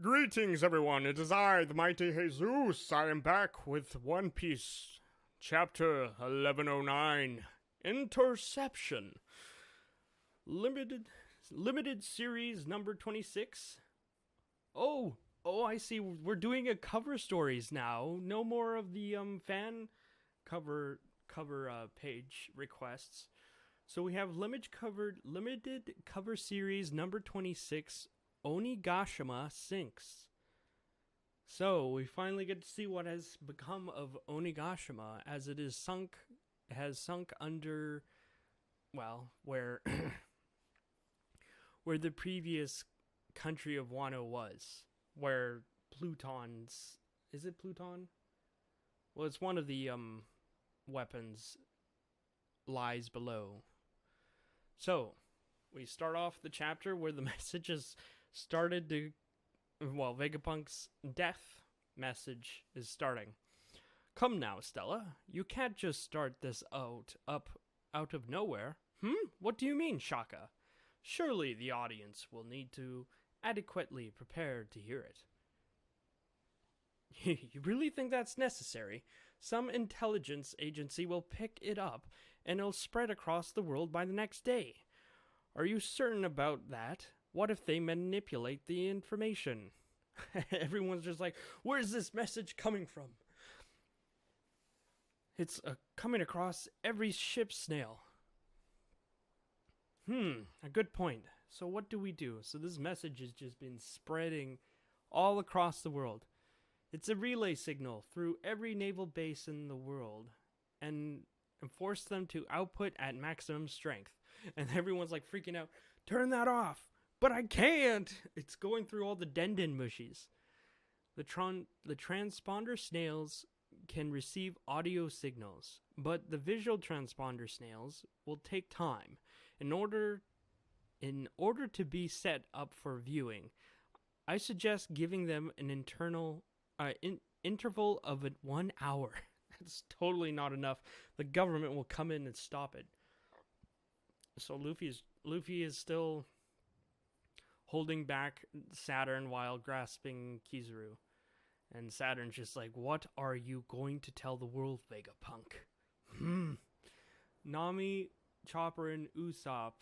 Greetings, everyone. It is I, the mighty Haysoos. I am back with One Piece, chapter 1109, Interception, limited series number 26. I see. We're doing a cover stories now. No more of the fan cover page requests. So we have limited cover series number 26. Onigashima sinks. So we finally get to see what has become of Onigashima, as it has sunk under, well, where where the previous country of Wano was, where Pluton's, is it Pluton? Well, it's one of the weapons lies below. So we start off the chapter where the messages started to, well, Vegapunk's death message is starting. Come now, Stella. You can't just start this out of nowhere. What do you mean, Shaka? Surely the audience will need to adequately prepare to hear it. You really think that's necessary? Some intelligence agency will pick it up, and it'll spread across the world by the next day. Are you certain about that? What if they manipulate the information? Everyone's just like, where's this message coming from? It's coming across every ship snail. A good point. So what do we do? So this message has just been spreading all across the world. It's a relay signal through every naval base in the world and force them to output at maximum strength. And everyone's like freaking out, turn that off. But I can't! It's going through all the dendon mushies. The transponder snails can receive audio signals, but the visual transponder snails will take time. In order to be set up for viewing, I suggest giving them an interval of 1 hour. That's totally not enough. The government will come in and stop it. So Luffy is still holding back Saturn while grasping Kizaru. And Saturn's just like, what are you going to tell the world, Vegapunk? Nami, Chopper, and Usopp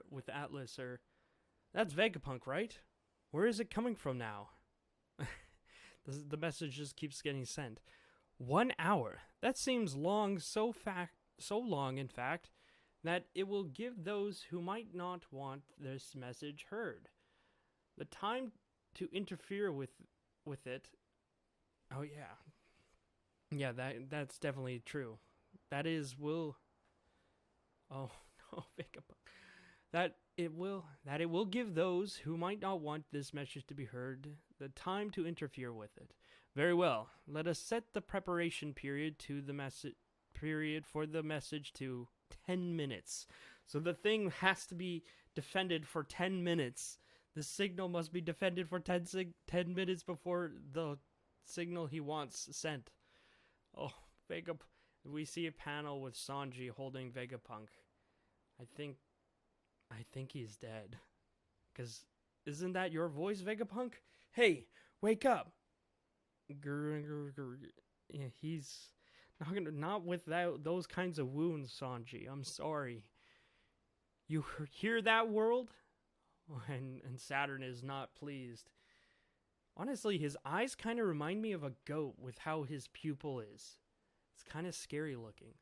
with Atlas that's Vegapunk, right? Where is it coming from now? The message just keeps getting sent. 1 hour. That seems long, so long, in fact, that it will give those who might not want this message heard the time to interfere with it. Oh yeah, that's definitely true. That is will. Oh no, that it will give those who might not want this message to be heard the time to interfere with it. Very well. Let us set the preparation period for the message to 10 minutes. So the thing has to be defended for 10 minutes. The signal must be defended for 10 minutes before the signal he wants sent. Oh, we see a panel with Sanji holding Vegapunk. I think he's dead. Because isn't that your voice, Vegapunk? Hey, wake up. Yeah, he's not with those kinds of wounds, Sanji. I'm sorry. You hear that, world? And Saturn is not pleased. Honestly, his eyes kind of remind me of a goat with how his pupil is. It's kind of scary looking.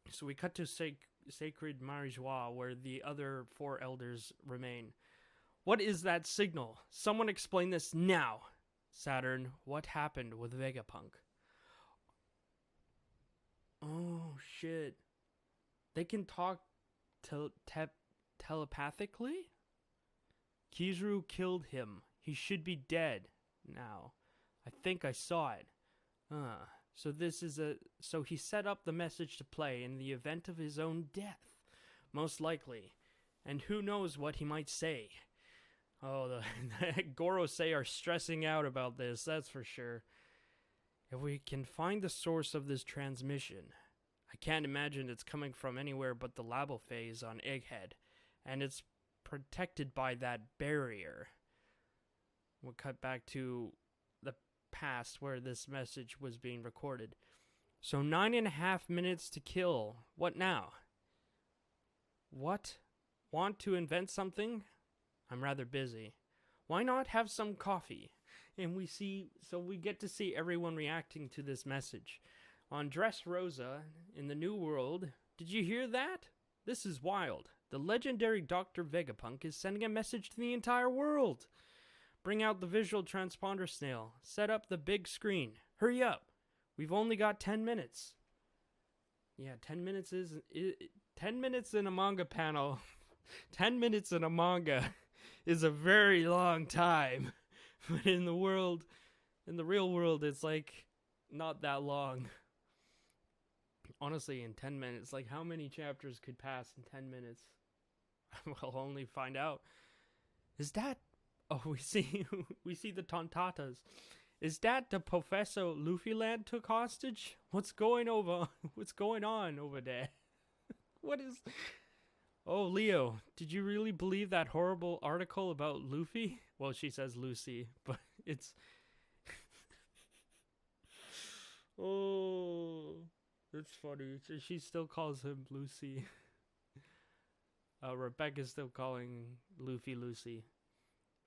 So we cut to Sacred Marijois, where the other 4 elders remain. What is that signal? Someone explain this now. Saturn, what happened with Vegapunk? Oh, shit. They can talk telepathically? Kizaru killed him. He should be dead now. I think I saw it. So he set up the message to play in the event of his own death. Most likely. And who knows what he might say. Oh, the Gorosei are stressing out about this, that's for sure. If we can find the source of this transmission, I can't imagine it's coming from anywhere but the Labo phase on Egghead, and it's protected by that barrier. We'll cut back to the past where this message was being recorded. So 9.5 minutes to kill. What now? What? Want to invent something? I'm rather busy. Why not have some coffee? And we get to see everyone reacting to this message. On Dressrosa, in the New World, did you hear that? This is wild. The legendary Dr. Vegapunk is sending a message to the entire world. Bring out the visual transponder snail. Set up the big screen. Hurry up. We've only got 10 minutes. Yeah, 10 minutes is 10 minutes in a manga panel. 10 minutes in a manga is a very long time. But in the real world, it's like not that long. Honestly, in 10 minutes, like how many chapters could pass in 10 minutes? We'll only find out. Is that... Oh, we see the Tontatas. Is that the Professor Luffy Land took hostage? What's going on over there? What is... Oh, Leo, did you really believe that horrible article about Luffy? Well, she says Lucy, but it's... Oh, it's funny. She still calls him Lucy. Rebecca's still calling Luffy Lucy.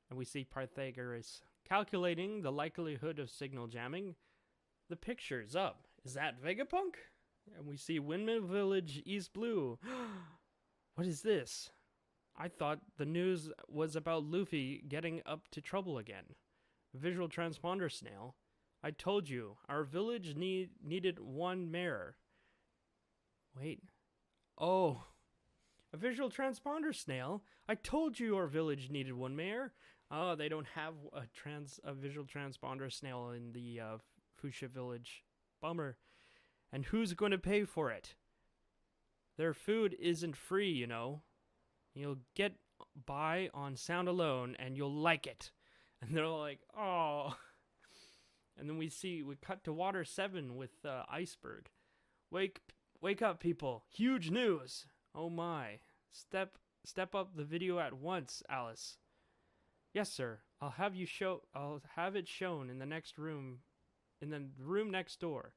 And we see Pythagoras calculating the likelihood of signal jamming. The picture's up. Is that Vegapunk? And we see Windmill Village, East Blue. What is this? I thought the news was about Luffy getting up to trouble again. Visual transponder snail. I told you, our village needed one mayor. Wait. Oh. A visual transponder snail? I told you our village needed one mayor. Oh, they don't have a visual transponder snail in the Fuchsia village. Bummer. And who's going to pay for it? Their food isn't free, you know. You'll get by on sound alone, and you'll like it. And they're like, oh. And then we cut to Water 7 with Iceberg. Wake up, people. Huge news. Oh my. Step up the video at once, Alice. Yes, sir. I'll have it shown in the next room, in the room next door.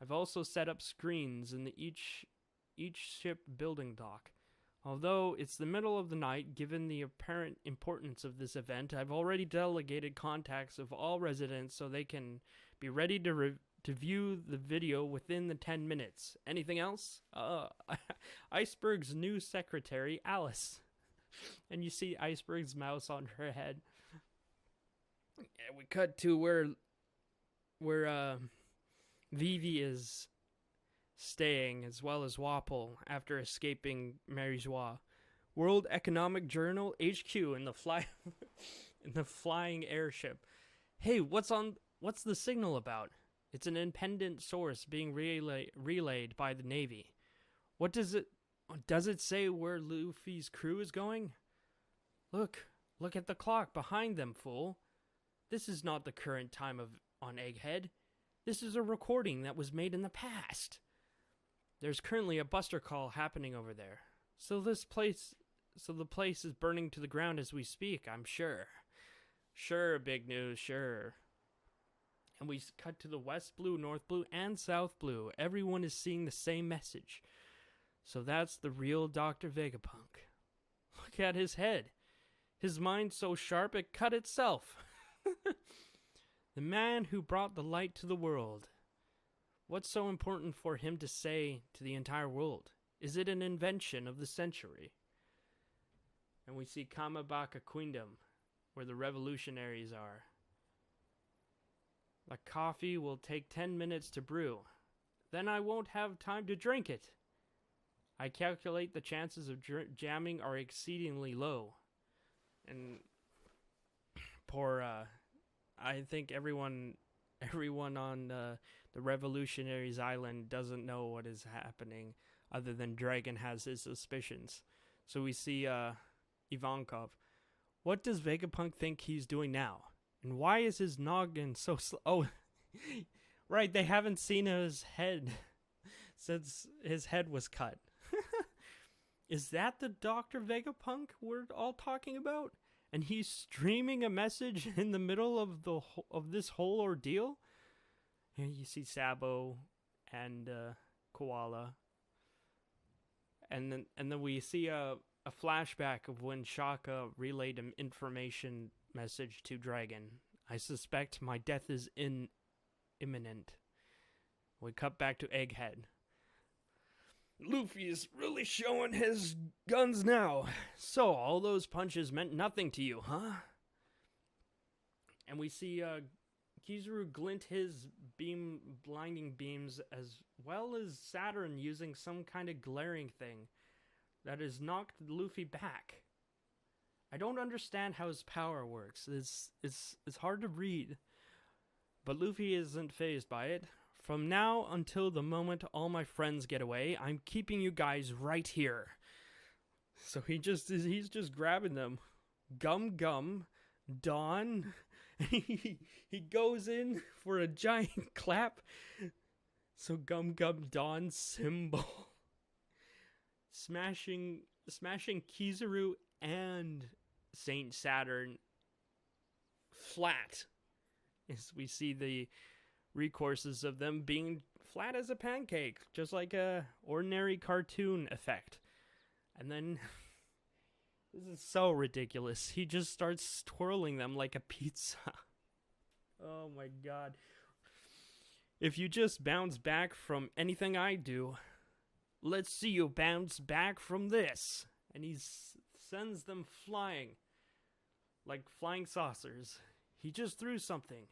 I've also set up screens in each ship building dock. Although it's the middle of the night, given the apparent importance of this event, I've already delegated contacts of all residents so they can be ready to view the video within the 10 minutes. Anything else? Iceberg's new secretary, Alice. And you see Iceberg's mouse on her head. And we cut to where Vivi is staying, as well as Wapol, after escaping Marie-Joie. World Economic Journal HQ in the flying airship. Hey, what's the signal about? It's an independent source being relayed by the Navy. What does it say where Luffy's crew is going? Look at the clock behind them, fool. This is not the current time on Egghead. This is a recording that was made in the past. There's currently a buster call happening over there. So the place is burning to the ground as we speak, I'm sure. Sure, big news, sure. And we cut to the West Blue, North Blue, and South Blue. Everyone is seeing the same message. So that's the real Dr. Vegapunk. Look at his head. His mind so sharp it cut itself. The man who brought the light to the world. What's so important for him to say to the entire world? Is it an invention of the century? And we see Kamabaka Queendom, where the revolutionaries are. The coffee will take 10 minutes to brew. Then I won't have time to drink it. I calculate the chances of jamming are exceedingly low. And poor, I think everyone on the Revolutionaries Island doesn't know what is happening, other than Dragon has his suspicions. So we see Ivankov. What does Vegapunk think he's doing now? And why is his noggin so slow? Oh, right, they haven't seen his head since his head was cut. Is that the Dr. Vegapunk we're all talking about? and he's streaming a message in the middle of of this whole ordeal. Here you see Sabo and Koala, and then we see a flashback of when Shaka relayed an information message to Dragon. I suspect my death is imminent. We cut back to Egghead. Luffy is really showing his guns now. So, all those punches meant nothing to you, huh? And we see Kizaru glint his blinding beams, as well as Saturn using some kind of glaring thing that has knocked Luffy back. I don't understand how his power works. It's hard to read. But Luffy isn't fazed by it. From now until the moment all my friends get away, I'm keeping you guys right here. So he's just grabbing them. Gum, Dawn. He goes in for a giant clap. So Gum, Dawn symbol. Smashing Kizaru and Saint Saturn flat. As we see the recourses of them being flat as a pancake, just like a ordinary cartoon effect. And then this is so ridiculous. He just starts twirling them like a pizza. Oh my god. If you just bounce back from anything I do, let's see you bounce back from this. And he sends them flying like flying saucers. He just threw something,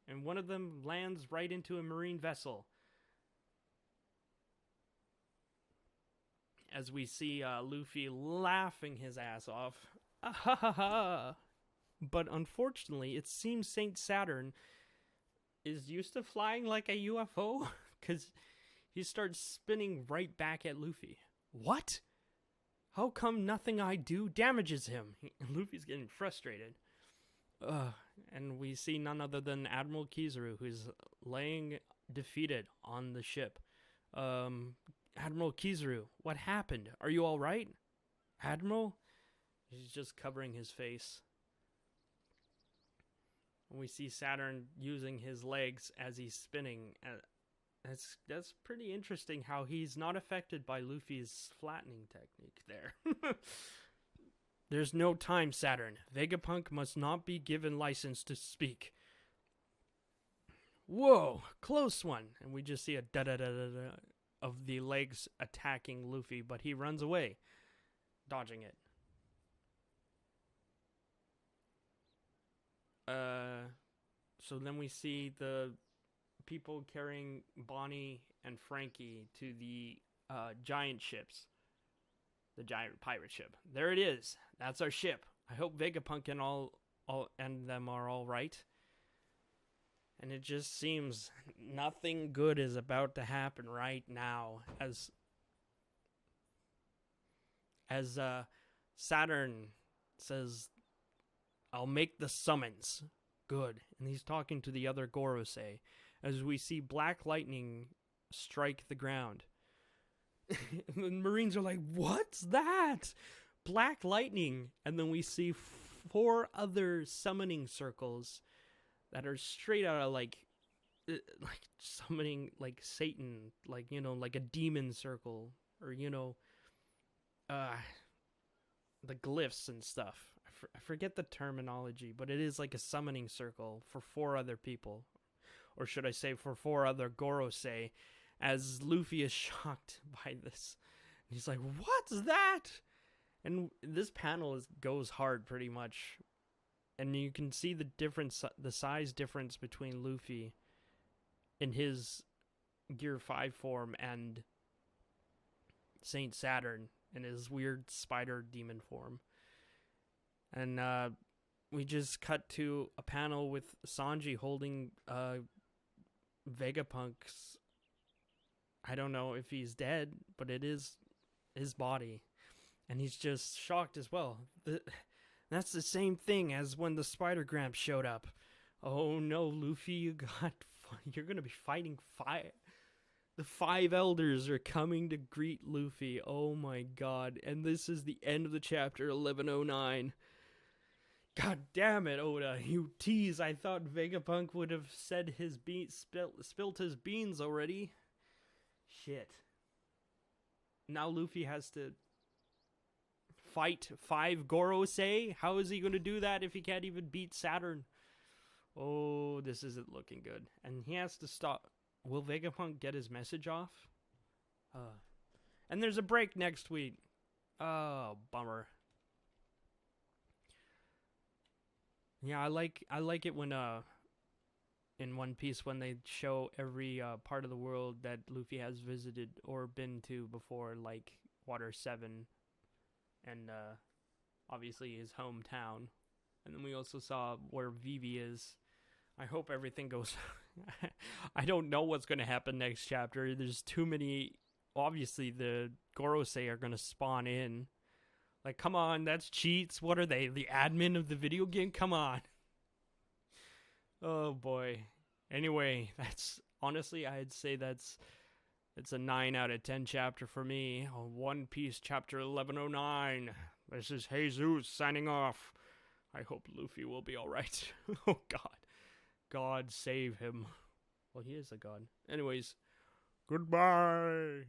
and one of them lands right into a marine vessel. As we see Luffy laughing his ass off. Ah, ha, ha, ha. But unfortunately, it seems Saint Saturn is used to flying like a UFO, because he starts spinning right back at Luffy. What? How come nothing I do damages him? Luffy's getting frustrated. And we see none other than Admiral Kizaru, who's laying defeated on the ship. Admiral Kizaru, what happened? Are you all right? Admiral? He's just covering his face. And we see Saturn using his legs as he's spinning. That's pretty interesting how he's not affected by Luffy's flattening technique there. There's no time, Saturn. Vegapunk must not be given license to speak. Whoa, close one. And we just see a da-da-da-da-da of the legs attacking Luffy, but he runs away, dodging it. So then we see the people carrying Bonnie and Frankie to the giant ships. The giant pirate ship. There it is. That's our ship. I hope Vegapunk and all and them are all right. And it just seems nothing good is about to happen right now. As Saturn says, I'll make the summons. Good. And he's talking to the other Gorosei. As we see black lightning strike the ground. And the Marines are like, what's that? Black lightning. And then we see 4 other summoning circles that are straight out of like summoning like Satan, like, you know, like a demon circle, or, you know, the glyphs and stuff. I forget the terminology, but it is like a summoning circle for 4 other people. Or should I say for 4 other Gorosei, as Luffy is shocked by this. He's like, what's that? And this panel goes hard pretty much. And you can see the difference, the size difference between Luffy in his Gear 5 form and Saint Saturn in his weird spider demon form. And we just cut to a panel with Sanji holding Vegapunk's, I don't know if he's dead, but it is his body. And he's just shocked as well. That's the same thing as when the Spider Gramps showed up. Oh no, Luffy, you're going to be fighting fire. The 5 elders are coming to greet Luffy. Oh my god. And this is the end of the chapter 1109. God damn it, Oda, you tease. I thought Vegapunk would have said his spilt his beans already. Shit. Now Luffy has to fight 5 Gorosei? How is he going to do that if he can't even beat Saturn? Oh, this isn't looking good. And he has to stop. Will Vegapunk get his message off? And there's a break next week. Oh, bummer. Yeah, I like it when in One Piece when they show every part of the world that Luffy has visited or been to before, like Water 7 and obviously his hometown. And then we also saw where Vivi is. I hope everything goes. I don't know what's going to happen next chapter. There's too many. Obviously, the Gorosei are going to spawn in. Like, come on, that's cheats. What are they? The admin of the video game? Come on. Oh, boy. Anyway, that's honestly, I'd say it's a 9 out of 10 chapter for me. One Piece chapter 1109. This is Haysoos signing off. I hope Luffy will be alright. Oh, God. God save him. Well, he is a god. Anyways, goodbye.